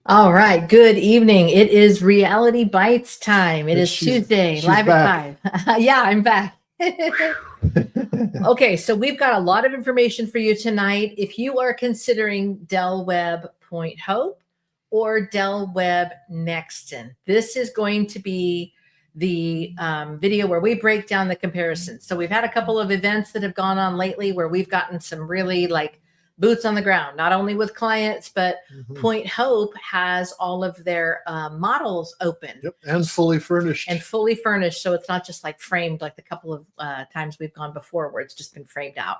All right. Good evening. It is Reality Bites time. It And is Tuesday, she's live back. at 5. Yeah, I'm back. Okay, so we've got a lot of information for you tonight. If you are considering Del Webb Point Hope or Del Webb Nexton, this is going to be the video where we break down the comparisons. So we've had a couple of events that have gone on lately where we've gotten some really like boots on the ground, not only with clients, but Point Hope has all of their models open. Yep, and fully furnished. So it's not just like framed like the couple of times we've gone before where it's just been framed out.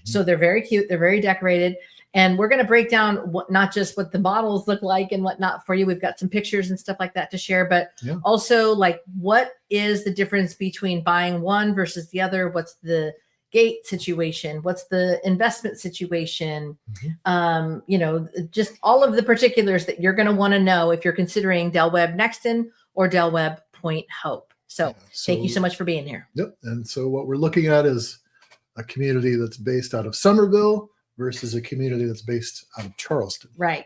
So they're very cute. They're very decorated. And we're going to break down what, not just what the models look like and whatnot for you. We've got some pictures and stuff like that to share, but also like what is the difference between buying one versus the other? What's the gate situation? What's the investment situation? You know, just all of the particulars that you're going to want to know if you're considering Del Webb Nexton or Del Webb Point Hope. So thank you so much for being here. Yep. And so what we're looking at is a community that's based out of Summerville versus a community that's based out of Charleston. Right.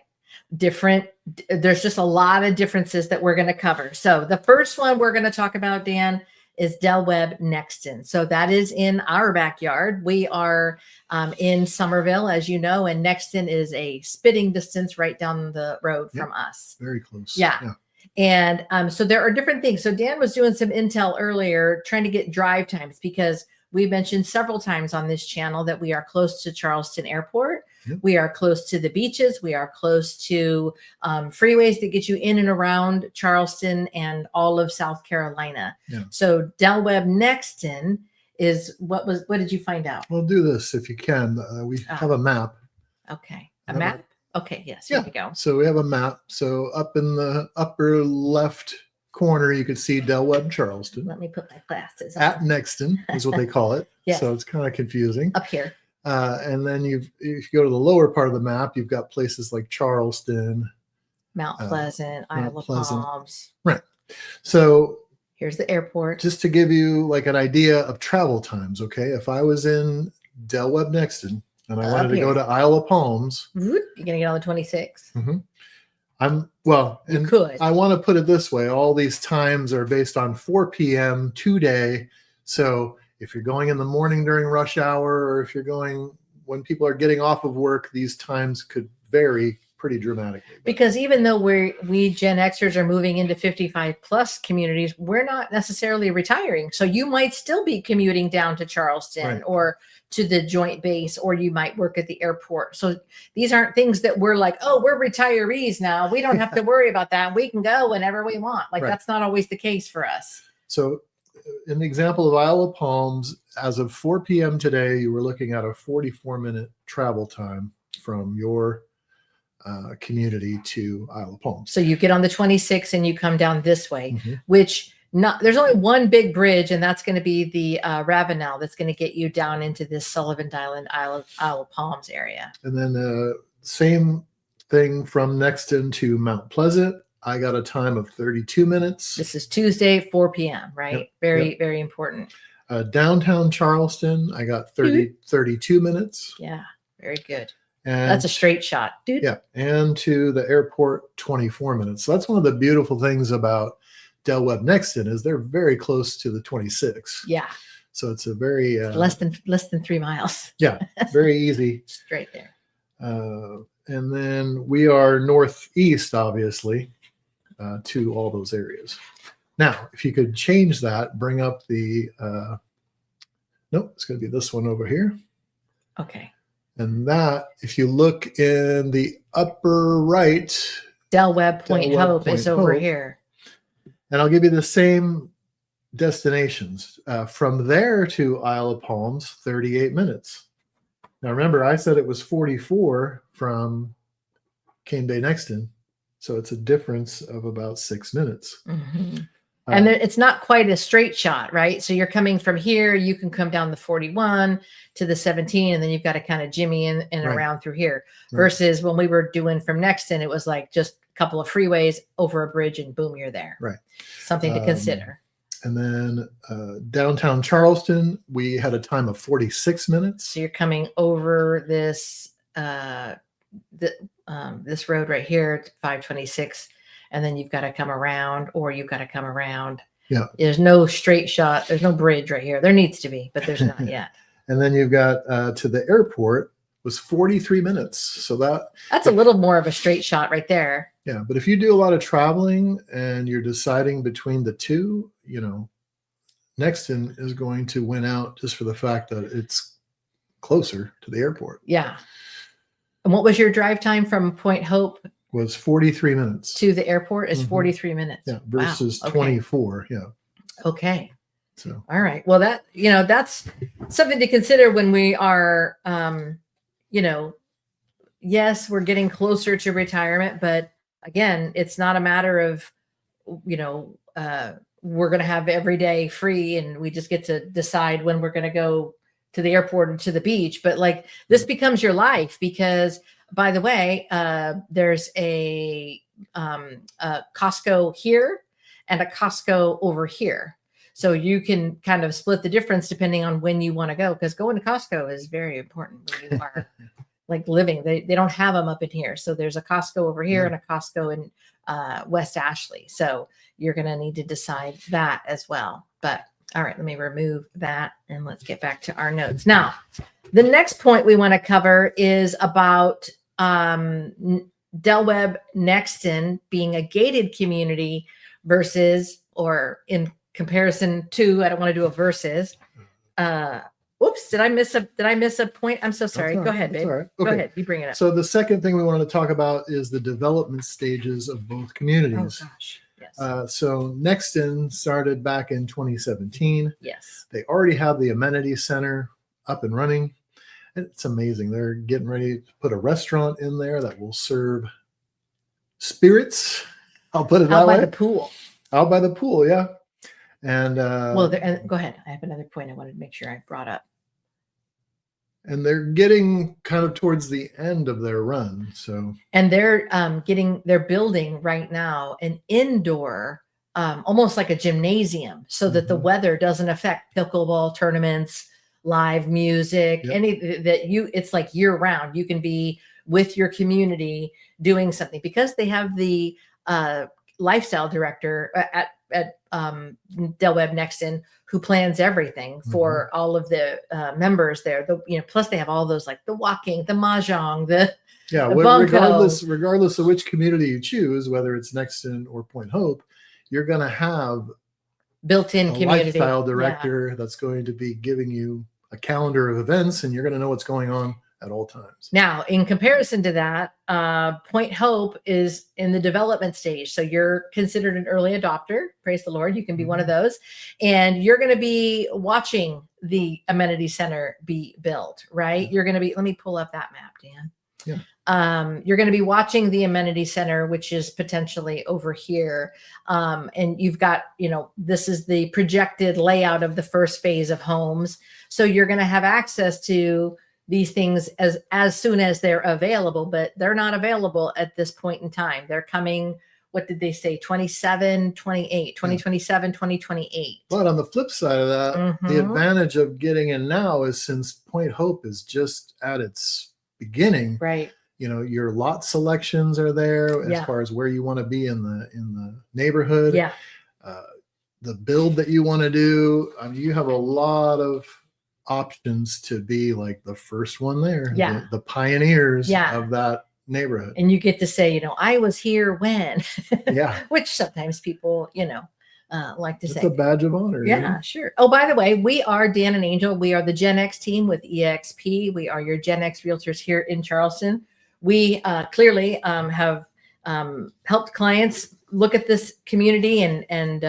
Different. There's just a lot of differences that we're going to cover. So the first one we're going to talk about, Dan, is Del Webb Nexton. So that is in our backyard. We are in Summerville, as you know, and Nexton is a spitting distance right down the road from us. Very close. Yeah. And so there are different things. So Dan was doing some intel earlier, trying to get drive times, because we mentioned several times on this channel that we are close to Charleston Airport. We are close to the beaches. We are close to freeways that get you in and around Charleston and all of South Carolina. So Del Webb Nexton is what did you find out? We'll do this if you can. We have a map. Okay. A map? Okay. Yes. Here we go. So we have a map. So up in the upper left corner, you can see Del Webb Charleston. Let me put my glasses on. At Nexton is what they call it. So it's kind of confusing. Up here. And then if you go to the lower part of the map, you've got places like Charleston, Mount Pleasant, Isle of Palms. Right. So here's the airport. Just to give you like an idea of travel times, okay? If I was in Del Webb Nexton and I wanted to go to Isle of Palms, you're gonna get on the 26. I want to put it this way: all these times are based on 4 p.m. today. So if you're going in the morning during rush hour, or if you're going when people are getting off of work, these times could vary pretty dramatically. Because even though we Gen Xers are moving into 55 plus communities, we're not necessarily retiring. So you might still be commuting down to Charleston or to the joint base, or you might work at the airport. So these aren't things that we're like, oh, we're retirees now. We don't have to worry about that. We can go whenever we want. Like that's not always the case for us. So in the example of Isle of Palms, as of 4 p.m. today, you were looking at a 44-minute travel time from your community to Isle of Palms. So you get on the 26 and you come down this way, which there's only one big bridge, and that's going to be the Ravenel. That's going to get you down into this Sullivan Island, Isle of Palms area. And then same thing from Nexton to Mount Pleasant. I got a time of 32 minutes. This is Tuesday, 4 p.m., right? Very important. Downtown Charleston, I got 32 minutes. Yeah, very good. And that's a straight shot, dude. Yeah, and to the airport, 24 minutes. So that's one of the beautiful things about Del Webb Nexton is they're very close to the 26. Yeah. So it's a very less than 3 miles. Yeah, very easy. Straight there. And then we are northeast, obviously, to all those areas. Now, if you could change that, bring up the nope, it's going to be this one over here. Okay. And that, if you look in the upper right, Del Webb Point Hope is over here. And I'll give you the same destinations. From there to Isle of Palms, 38 minutes. Now, remember, I said it was 44 from Cane Bay Nexton. So it's a difference of about 6 minutes. And it's not quite a straight shot, right? So you're coming from here, you can come down the 41 to the 17, and then you've got to kind of jimmy in and around through here. Versus when we were doing from Nexton, it was like just a couple of freeways over a bridge and boom, you're there. Right. Something to consider. And then downtown Charleston, we had a time of 46 minutes. So you're coming over this, this road right here, 526, and then you've got to come around, or you've got to come around. Yeah. There's no straight shot. There's no bridge right here. There needs to be, but there's not yet. And then you've got to the airport was 43 minutes. So that's a little more of a straight shot right there. Yeah. But if you do a lot of traveling and you're deciding between the two, Nexton is going to win out just for the fact that it's closer to the airport. Yeah. And what was your drive time from Point Hope? Was 43 minutes. To the airport is 43 minutes. Yeah. Versus wow. Okay. 24. Yeah. Okay. So, all right. Well, that's something to consider when we are, yes, we're getting closer to retirement, but again, it's not a matter of, we're going to have every day free and we just get to decide when we're going to go to the airport or to the beach. But like this becomes your life because, by the way, there's a Costco here and a Costco over here. So you can kind of split the difference depending on when you want to go, because going to Costco is very important when you are like living. They don't have them up in here. So there's a Costco over here and a Costco in West Ashley. So you're going to need to decide that as well. But all right, let me remove that and let's get back to our notes. Now, the next point we want to cover is about Webb Nexton being a gated community versus, or in comparison to, I don't want to do a versus. Oops, did I miss a point? I'm so sorry. Go ahead, babe. Right. Okay. Go ahead. You bring it up. So the second thing we wanted to talk about is the development stages of both communities. Oh gosh. Yes. So Nexton started back in 2017. Yes. They already have the amenity center up and running. And it's amazing. They're getting ready to put a restaurant in there that will serve spirits. I'll put it that way. Out by the pool. Out by the pool, yeah. And well, and go ahead. I have another point I wanted to make sure I brought up. And they're getting kind of towards the end of their run. So, and they're building right now an indoor, almost like a gymnasium, so that the weather doesn't affect pickleball tournaments, live music, it's like year round. You can be with your community doing something, because they have the lifestyle director at Webb Nexton, who plans everything for all of the members there. Plus they have all those, like the walking, the mahjong, the regardless of which community you choose, whether it's Nexton or Point Hope, you're going to have built-in community lifestyle director that's going to be giving you a calendar of events, and you're going to know what's going on at all times. Now, in comparison to that, Point Hope is in the development stage. So you're considered an early adopter. Praise the Lord. You can be one of those. And you're going to be watching the amenity center be built, right? You're going to be, let me pull up that map, Dan. Yeah. You're going to be watching the amenity center, which is potentially over here. And you've got, this is the projected layout of the first phase of homes. So you're going to have access to these things as soon as they're available, but they're not available at this point in time. They're coming, what did they say? 2027, 2028. But on the flip side of that, the advantage of getting in now is, since Point Hope is just at its beginning, right? Your lot selections are there as far as where you want to be in the neighborhood. Yeah. The build that you want to do. I mean, you have a lot of options to be like the first one there. Yeah. The pioneers of that neighborhood. And you get to say, I was here when. Yeah. Which sometimes people, like to say. It's a badge of honor. Yeah, sure. Oh, by the way, we are Dan and Angel. We are the Gen X team with EXP. We are your Gen X realtors here in Charleston. We clearly have helped clients look at this community and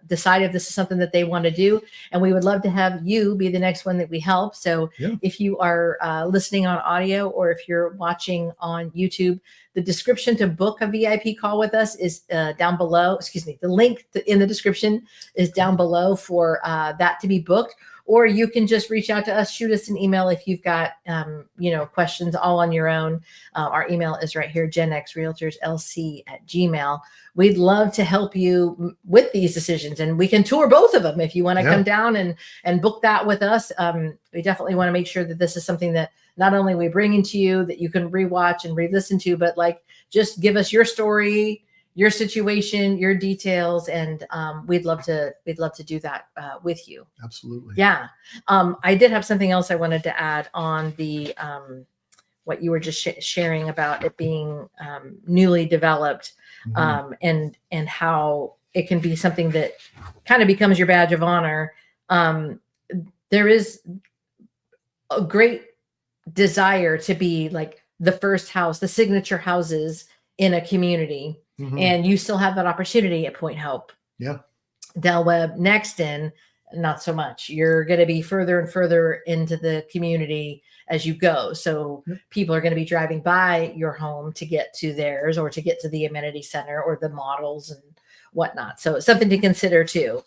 decide if this is something that they want to do. And we would love to have you be the next one that we help. So if you are listening on audio, or if you're watching on YouTube, the description to book a VIP call with us is down below. Excuse me. The link in the description is down below for that to be booked. or you can just reach out to us, shoot us an email if you've got, questions all on your own. Our email is right here, genxrealtorslc@gmail. We'd love to help you with these decisions, and we can tour both of them if you want to come down and book that with us. We definitely want to make sure that this is something that not only we bring into you that you can rewatch and re-listen to, but like just give us your story, your situation, your details, and we'd love to do that with you. Absolutely. Yeah. I did have something else I wanted to add on the what you were just sharing about it being newly developed, and how it can be something that kind of becomes your badge of honor. There is a great desire to be like the first house, the signature houses in a community. And you still have that opportunity at Point Hope. Yeah. Webb Nexton, not so much. You're going to be further and further into the community as you go. So people are going to be driving by your home to get to theirs, or to get to the amenity center or the models and whatnot. So it's something to consider too.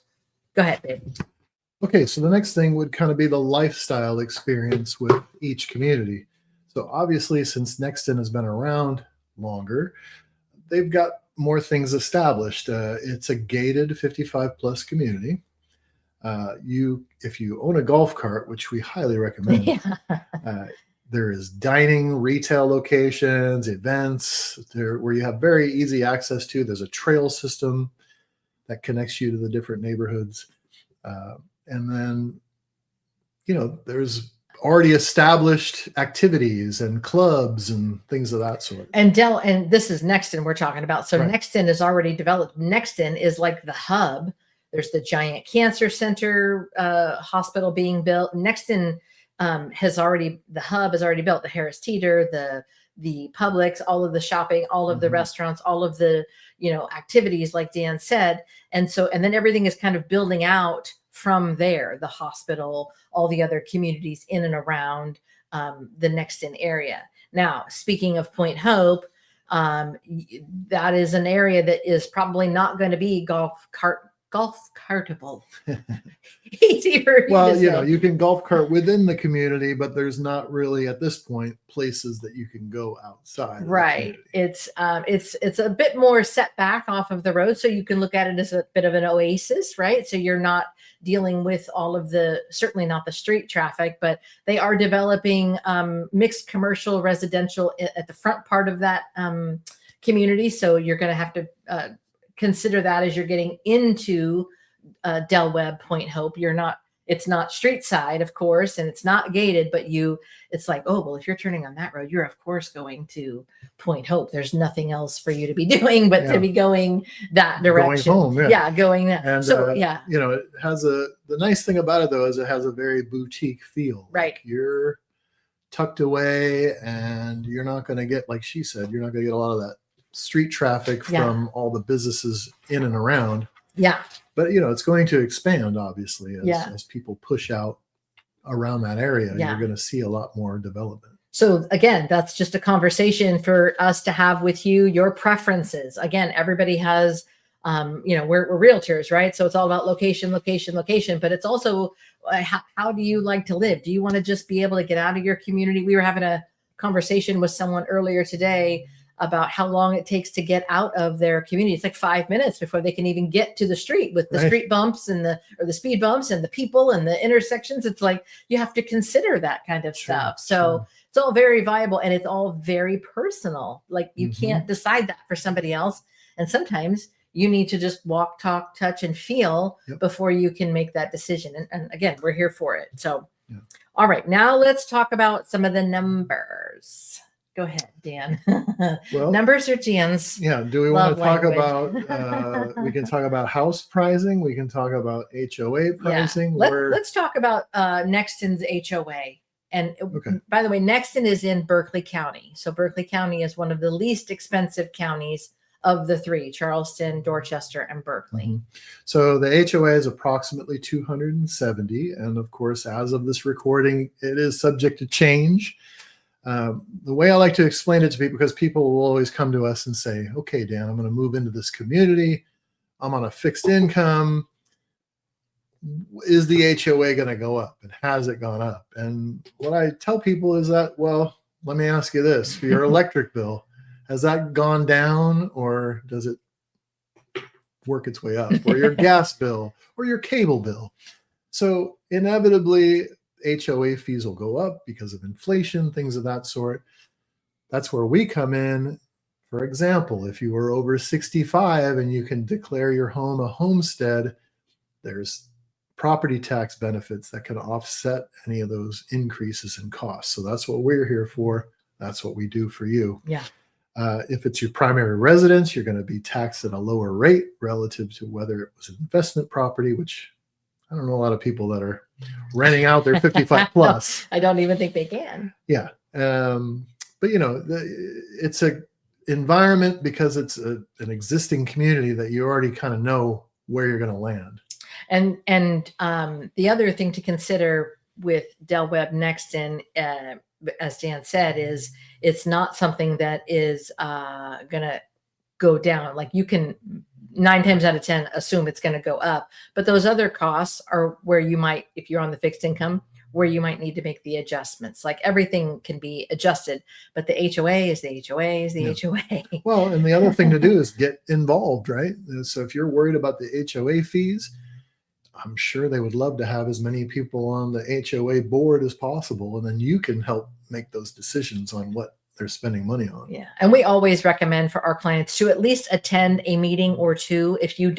Go ahead, babe. Okay, so the next thing would kind of be the lifestyle experience with each community. So obviously, since Nexton has been around longer, they've got more things established. It's a gated 55 plus community. If you own a golf cart, which we highly recommend, there is dining, retail locations, events there where you have very easy access to. There's a trail system that connects you to the different neighborhoods. And then, there's already established activities and clubs and things of that sort. And this is Nexton we're talking about. So Nexton is already developed. Nexton is like the hub. There's the giant cancer center hospital being built. Nexton the hub is already built. The Harris Teeter, the Publix, all of the shopping, all of the restaurants, all of the, activities like Dan said. And then everything is kind of building out from there, the hospital, all the other communities in and around the Nexton area. Now, speaking of Point Hope, that is an area that is probably not going to be golf cartable. Easy for you well, to say. you can golf cart within the community, but there's not really at this point places that you can go outside. Right. It's a bit more set back off of the road, so you can look at it as a bit of an oasis, right? So you're not dealing with all of certainly not the street traffic, but they are developing mixed commercial residential at the front part of that community. So you're going to have to consider that as you're getting into Webb Point Hope. It's not street side, of course, and it's not gated, but it's like, oh, well, if you're turning on that road, you're of course going to Point Hope. There's nothing else for you to be doing but to be going that direction. Going home, going that. And so it has the nice thing about it though is it has a very boutique feel. Right. Like you're tucked away, and you're not going to get, like she said, you're not going to get a lot of that street traffic from all the businesses in and around. Yeah. But it's going to expand obviously as people push out around that area. You're going to see a lot more development. So again, that's just a conversation for us to have with you, your preferences. Again, everybody has, we're realtors, right? So it's all about location, but it's also how do you like to live? Do you want to just be able to get out of your community? We were having a conversation with someone earlier today about how long it takes to get out of their community. It's like 5 minutes before they can even get to the street with the street bumps and the speed bumps and the people and the intersections. It's like, you have to consider that kind of stuff. So it's all very viable, and it's all very personal. Like you can't decide that for somebody else. And sometimes you need to just walk, talk, touch, and feel before you can make that decision. And again, we're here for it. So, all right, now let's talk about some of the numbers. Go ahead, Dan. Well, numbers are Dan's. Yeah. Do we want to talk about, we can talk about house pricing. We can talk about HOA pricing. Let's talk about Nexton's HOA. And by the way, Nexton is in Berkeley County. So Berkeley County is one of the least expensive counties of the three: Charleston, Dorchester, and Berkeley. So the HOA is approximately 270. And of course, as of this recording, it is subject to change. The way I like to explain it to people, because people will always come to us and say, okay, Dan, I'm going to move into this community. I'm on a fixed income. is the HOA going to go up, and has it gone up? And what I tell people is that, well, let me ask you this: for your electric bill, has that gone down, or does it work its way up? Or your gas bill, or your cable bill? So inevitably, HOA fees will go up because of inflation, things of that sort. That's where we come in. For example, if you are over 65 and you can declare your home a homestead, there's property tax benefits that can offset any of those increases in costs. So that's what we're here for. That's what we do for you. Yeah. If it's your primary residence, you're going to be taxed at a lower rate relative to whether it was an investment property, which I don't know a lot of people that are renting out their 55 plus. I don't even think they can. Yeah. But it's a environment because it's an existing community that you already kind of know where you're going to land. And the other thing to consider with Webb Nexton, as Dan said, is it's not something that is going to go down. Like, you can 9 times out of 10 assume it's going to go up, but those other costs are where you might, if you're on the fixed income, where you might need to make the adjustments. Like, everything can be adjusted, but the HOA is the HOA is the HOA. Well, and the other thing to do is get involved, right? So if you're worried about the HOA fees, I'm sure they would love to have as many people on the HOA board as possible, and then you can help make those decisions on what they're spending money on. Yeah. And we always recommend for our clients to at least attend a meeting or two. If you're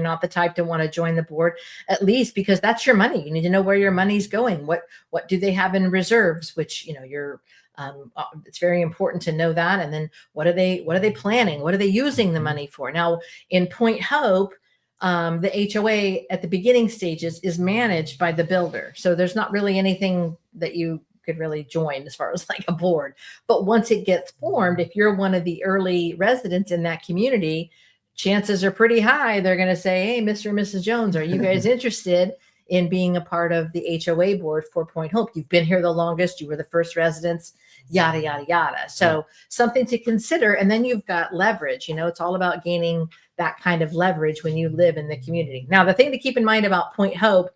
not the type to want to join the board, at least, because that's your money. You need to know where your money's going. What do they have in reserves, which, it's very important to know that. And then what are they planning? What are they using the money for? Now, in Point Hope, the HOA at the beginning stages is managed by the builder. So there's not really anything that you could really join as far as like a board. But once it gets formed, if you're one of the early residents in that community, chances are pretty high they're going to say, hey, Mr. and Mrs. Jones, are you guys interested in being a part of the HOA board for Point Hope? You've been here the longest. You were the first residents, yada, yada, yada. So something to consider. And then you've got leverage. It's all about gaining that kind of leverage when you live in the community. Now, the thing to keep in mind about Point Hope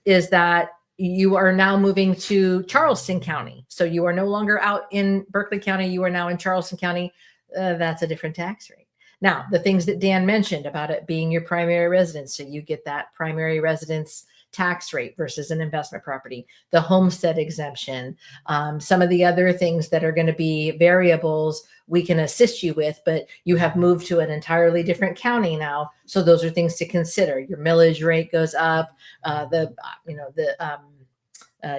is that you are now moving to Charleston County. So you are no longer out in Berkeley County. You are now in Charleston County. That's a different tax rate. Now, the things that Dan mentioned about it being your primary residence, so you get that primary residence tax rate versus an investment property, the homestead exemption, some of the other things that are going to be variables we can assist you with, but you have moved to an entirely different county now. So those are things to consider. Your millage rate goes up.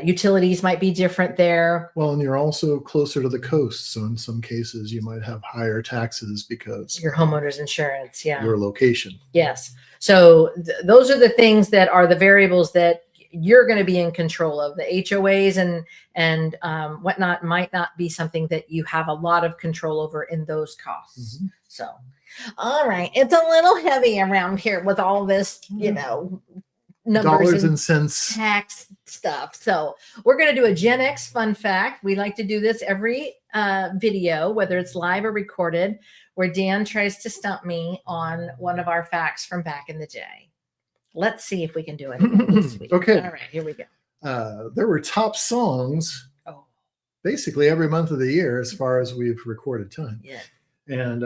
Utilities might be different there. Well, and you're also closer to the coast. So in some cases, you might have higher taxes because your homeowner's insurance. Yeah. Your location. Yes. So those are the things that are the variables that you're going to be in control of. The HOAs and whatnot might not be something that you have a lot of control over in those costs. Mm-hmm. So, all right. It's a little heavy around here with all this, numbers dollars and cents tax stuff. So we're going to do a Gen X fun fact. We like to do this every video, whether it's live or recorded, where Dan tries to stump me on one of our facts from back in the day. Let's see if we can do it this week. Okay. All right, here we go. There were top songs basically every month of the year as far as we've recorded time. Yeah. And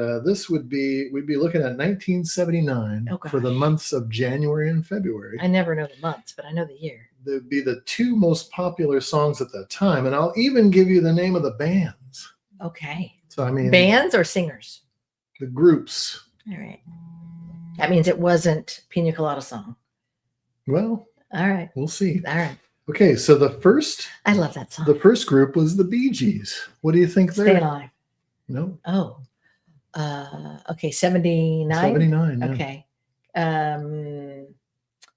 we'd be looking at 1979 for the months of January and February. I never know the months, but I know the year. They'd be the two most popular songs at that time. And I'll even give you the name of the bands. Okay. So, I mean, bands or singers? The groups. All right. That means it wasn't Pina Colada Song. Well, all right. We'll see. All right. Okay. So I love that song. The first group was the Bee Gees. What do you think there? Stay Alive. No. Oh. Okay. 79. 79. Yeah. Okay.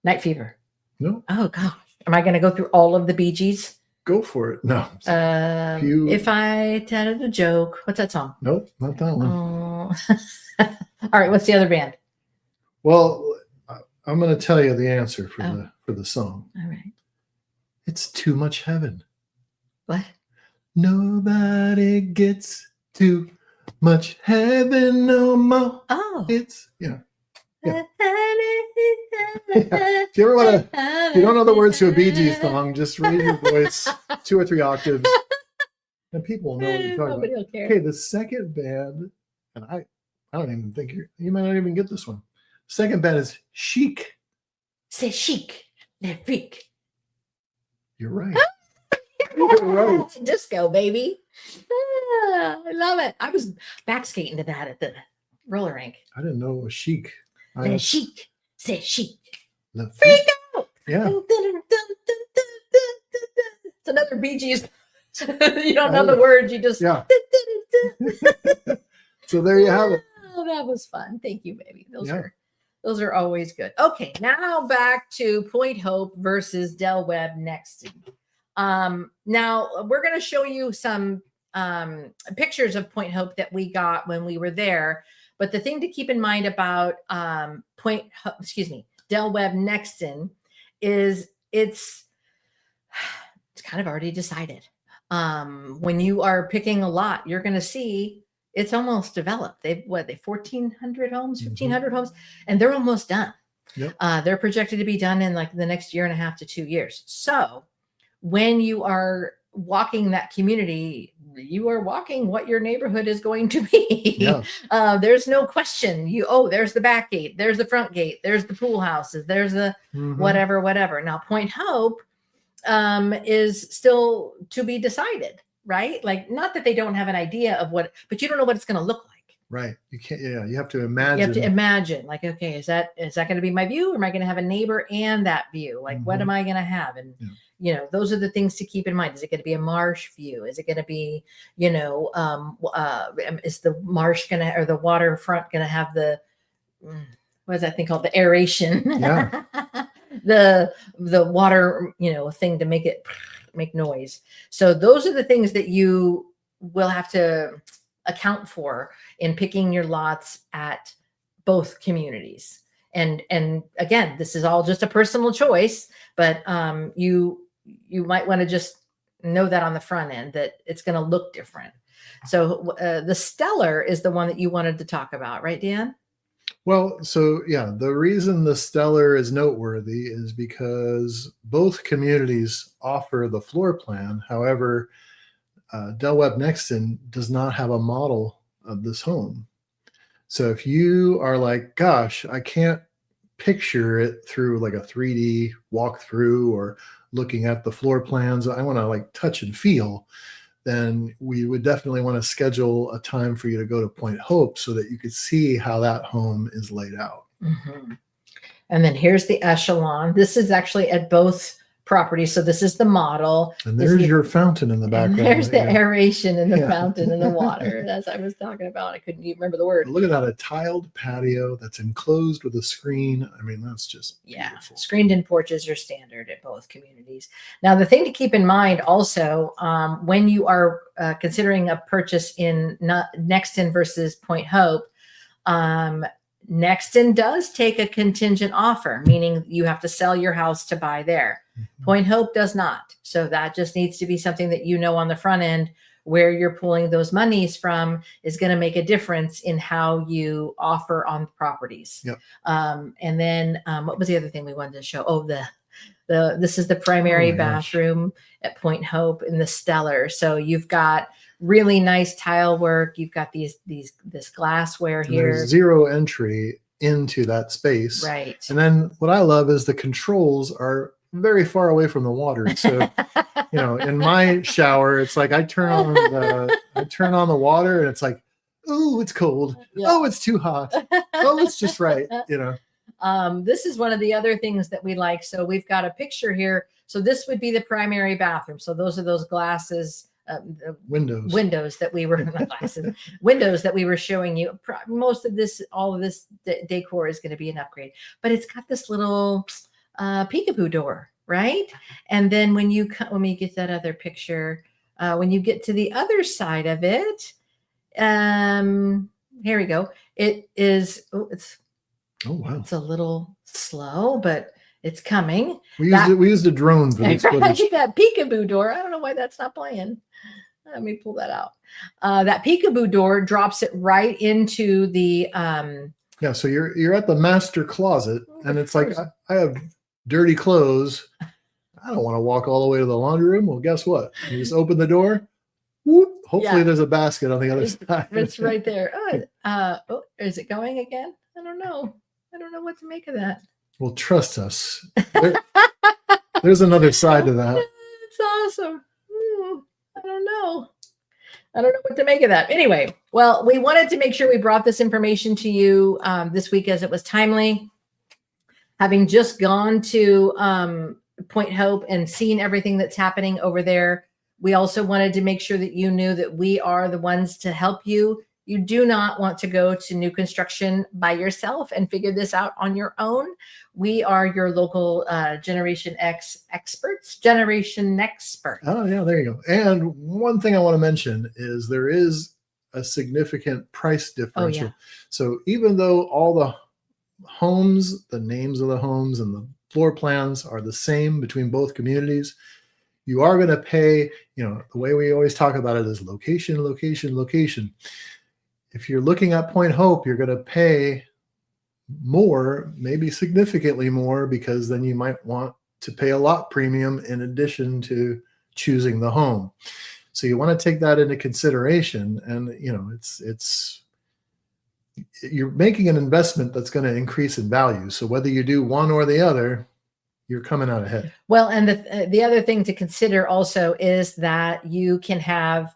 Night Fever. No. Oh gosh. Am I going to go through all of the Bee Gees? Go for it. No. If I Tatted a Joke. What's that song? Nope, not that one. All right. What's the other band? Well, I'm going to tell you the answer for the song. All right. It's Too Much Heaven. What? Nobody gets too much heaven no more. Oh. It's, yeah. Yeah. If you ever want to, if you don't know the words to a Bee Gees song, just raise your voice 2 or 3 octaves, and people will know what you're talking Nobody about. will care. Okay, the second band, and I don't even think you might not even get this one. Second band is Chic. C'est chic, le freak. You're right. You're right. Disco, baby. I love it. I was back skating to that at the roller rink. I didn't know it was Chic. Le chic, c'est chic. Le Freak out. Yeah. It's another Bee Gees. You don't know the words. You just. Yeah. So there you have it. Oh, that was fun. Thank you, baby. Those are always good. Okay, now back to Point Hope versus Webb Nexton. Now we're going to show you some pictures of Point Hope that we got when we were there. But the thing to keep in mind about Webb Nexton is it's kind of already decided. When you are picking a lot, you're going to see it's almost developed. They 1,400 homes, 1,500 homes, and they're almost done. Yep. They're projected to be done in like the next 1.5 to 2 years. So when you are walking that community, you are walking what your neighborhood is going to be. Yeah. There's no question. There's the back gate, there's the front gate, there's the pool houses, there's the whatever. Now Point Hope is still to be decided, right? Like, not that they don't have an idea of what, but you don't know what it's going to look like. Right. You can't. Yeah. You have to imagine. You have to imagine, like, okay, is that going to be my view? Or am I going to have a neighbor and that view? Like, what am I going to have? And those are the things to keep in mind. Is it going to be a marsh view? Is it going to be, is the marsh going to, or the waterfront going to have the, what is that thing called? The aeration. Yeah. the water, thing to make noise. So those are the things that you will have to account for in picking your lots at both communities. And again, this is all just a personal choice, but you might want to just know that on the front end that it's going to look different. So the Stellar is the one that you wanted to talk about, right, Dan? Well, so yeah, the reason the Stellar is noteworthy is because both communities offer the floor plan. However, Webb Nexton does not have a model of this home. So if you are like, gosh, I can't picture it through like a 3D walkthrough or looking at the floor plans, I want to like touch and feel, then we would definitely want to schedule a time for you to go to Point Hope so that you could see how that home is laid out. And then here's the Echelon. This is actually at both properties. So this is the model. And there's your fountain in the background. There's the aeration in the fountain and the water, as I was talking about. I couldn't even remember the word. But look at that, a tiled patio that's enclosed with a screen. I mean, that's just beautiful. Screened in porches are standard at both communities. Now, the thing to keep in mind also, when you are considering a purchase in Nexton versus Point Hope, Nexton does take a contingent offer, meaning you have to sell your house to buy there. Point Hope does not. So that just needs to be something that on the front end where you're pulling those monies from is going to make a difference in how you offer on properties. Yep. And then what was the other thing we wanted to show? Oh, this is the primary bathroom at Point Hope in the Stellar. So you've got really nice tile work. You've got this glassware here. There's zero entry into that space. Right. And then what I love is the controls are very far away from the water. So, in my shower, it's like I turn on the water and it's like, oh, it's cold. Yeah. Oh, it's too hot. Oh, it's just right. This is one of the other things that we like. So we've got a picture here. So this would be the primary bathroom. So those are those glasses, windows that we were windows that we were showing you. Most of this, all of this decor is going to be an upgrade, but it's got this little peekaboo door, right? And then when we get that other picture, when you get to the other side of it, here we go. It is. It's a little slow, but it's coming. We used a drone for this footage. That peekaboo door. I don't know why that's not playing. Let me pull that out. That peekaboo door drops it right into the Yeah, so you're at the master closet, and it's like I have dirty clothes. I don't want to walk all the way to the laundry room. Well, guess what? You just open the door. Whoop, hopefully Yeah. there's a basket on the other side. It's right there. Oh, is it going again? I don't know. I don't know what to make of that. Well, trust us. There's another side to that. It's awesome. I don't know. I don't know what to make of that. Anyway, well, we wanted to make sure we brought this information to you this week as it was timely. Having just gone to Point Hope and seen everything that's happening over there, we also wanted to make sure that you knew that we are the ones to help you. You do not want to go to new construction by yourself and figure this out on your own. We are your local Generation X experts, Generation Expert. Oh, yeah, there you go. And one thing I want to mention is there is a significant price differential. Oh, yeah. So even though all the homes, the names of the homes and the floor plans are the same between both communities, you are going to pay, the way we always talk about it is location, location, location. If you're looking at Point Hope, you're going to pay more, maybe significantly more, because then you might want to pay a lot premium in addition to choosing the home. So you want to take that into consideration. And, you're making an investment that's going to increase in value. So whether you do one or the other, you're coming out ahead. Well, and the other thing to consider also is that you can have,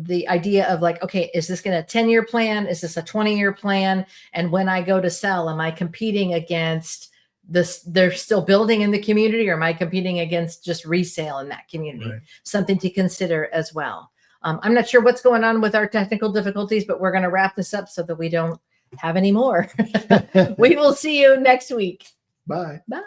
the idea of like, okay, is this going to 10-year plan? Is this a 20-year plan? And when I go to sell, am I competing against this? They're still building in the community, or am I competing against just resale in that community? Right. Something to consider as well. I'm not sure what's going on with our technical difficulties, but we're going to wrap this up so that we don't have any more. We will see you next week. Bye. Bye.